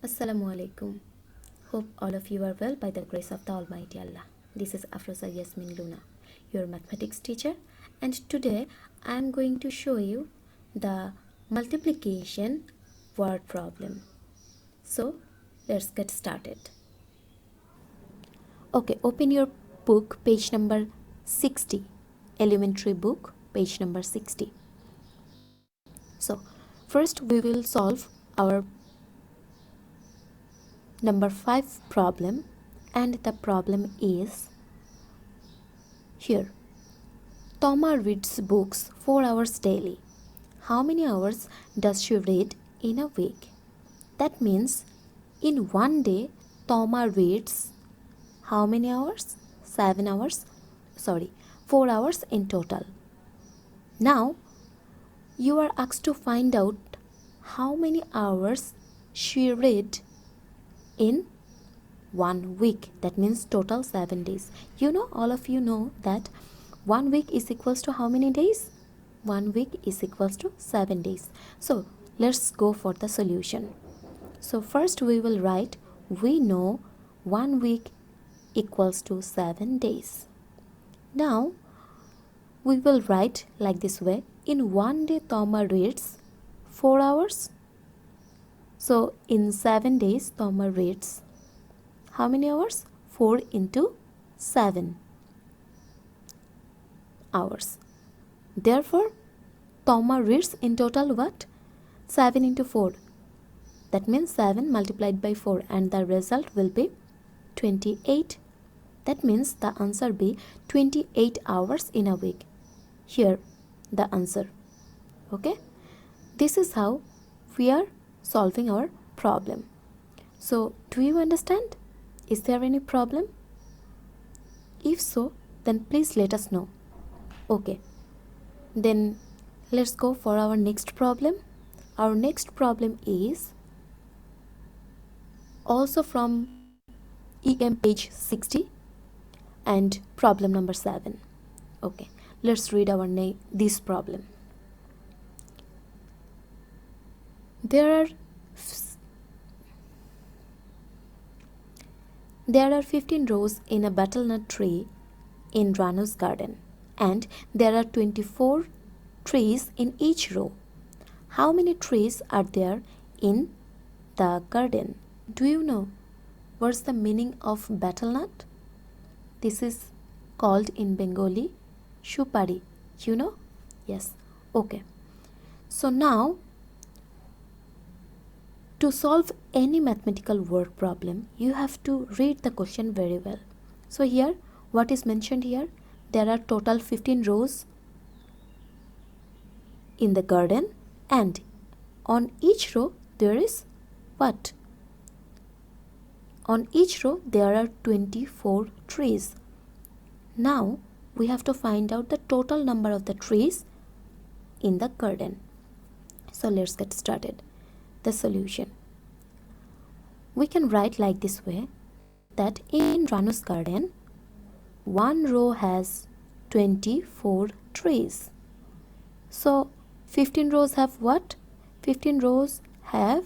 Assalamu alaikum. Hope all of you are well by the grace of the Almighty Allah. This is Afroja Yesmin Luna, your mathematics teacher, and today I am going to show you the multiplication word problem. So let's get started. Okay, open your book, page number 60, elementary book, page number 60. So first we will solve our number 5 problem, and the problem is here. Toma reads books 4 hours daily. How many hours does she read in a week? That means in one day Toma reads how many hours? 7 hours. 4 hours in total. Now you are asked to find out how many hours she read in 1 week. That means total 7 days. All of you know that 1 week is equals to how many days? 1 week is equals to 7 days. So let's go for the solution. So first we will write, we know 1 week equals to 7 days. Now we will write like this way. In 1 day Toma reads 4 hours. So in 7 days Toma reads how many hours? 4 into 7 hours. Therefore Toma reads in total what? 7 into 4. That means 7 multiplied by 4, and the result will be 28. That means the answer be 28 hours in a week. Here the answer. Okay, this is how we are solving our problem. So do you understand? Is there any problem? If so, then please let us know. Okay, then let's go for our next problem. Our next problem is also from EM page 60 and problem number 7. Okay, let's read our this problem. There are 15 rows in a betelnut tree in Ranu's garden, and there are 24 trees in each row. How many trees are there in the garden? Do you know what's the meaning of betelnut? This is called in Bengali shupari. You know? Yes. Okay. So now, to solve any mathematical word problem, you have to read the question very well. So here, what is mentioned here? There are total 15 rows in the garden, and on each row there is what? On each row there are 24 trees. Now we have to find out the total number of the trees in the garden. So let's get started. The solution. We can write like this way, that in Ranu's garden, one row has 24 trees. So 15 rows have what? 15 rows have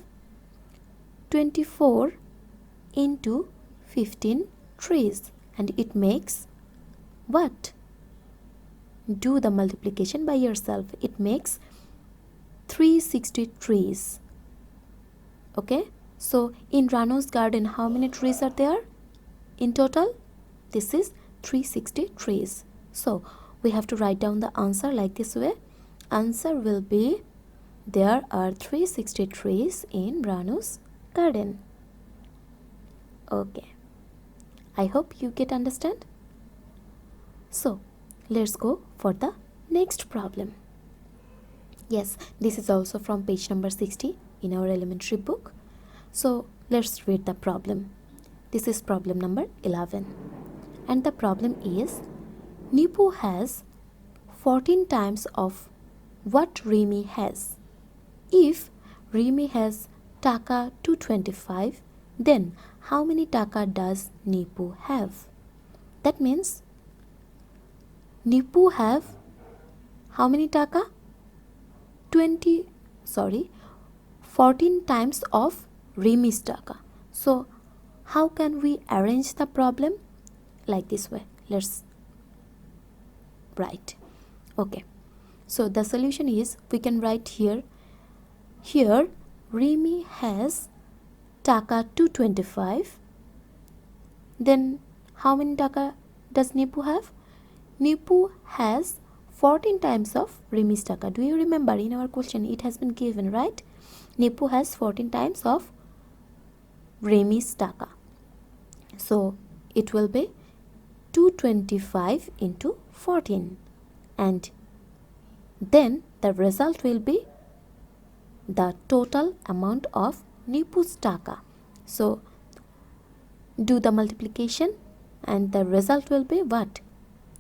24 into 15 trees, and it makes what? Do the multiplication by yourself. It makes 360 trees. Okay, so in Ranu's garden, how many trees are there in total? This is 360 trees. So we have to write down the answer like this way. Answer will be, there are 360 trees in Ranu's garden. Okay, I hope you get understand. So let's go for the next problem. Yes, this is also from page number 60 in our elementary book. So let's read the problem. This is problem number 11, and the problem is, Nipu has 14 times of what Rimi has. If Rimi has taka 225, then how many taka does Nipu have? That means Nipu have how many taka? 14 times of রিমিস টাকা. So how can we arrange the problem? Like this way. Let's write. Okay, so the solution is, we can write here Rimi has taka 225. Then how many taka does Nipu have? Nipu has 14 times of Rimi's taka. Do you remember, in our question it has been given, right? Nipu has 14 times of Rimi's taka. So it will be 225 into 14, and then the result will be the total amount of Nipu's taka. So do the multiplication and the result will be what?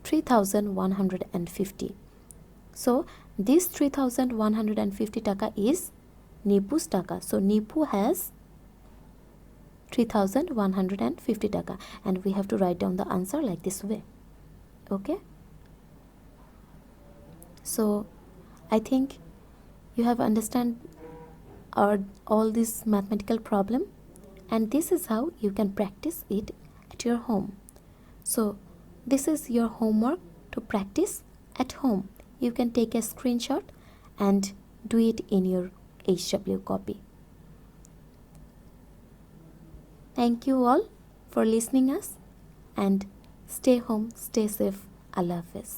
3150. So this 3150 taka is Nipu's taka. So Nipu has 3150 taka, and we have to write down the answer like this way. Okay, so I think you have understand all this mathematical problem, and this is how you can practice it at your home. So this is your homework to practice at home. You can take a screenshot and do it in your HW copy. Thank you all for listening us, and stay home, stay safe. Allah Hafiz.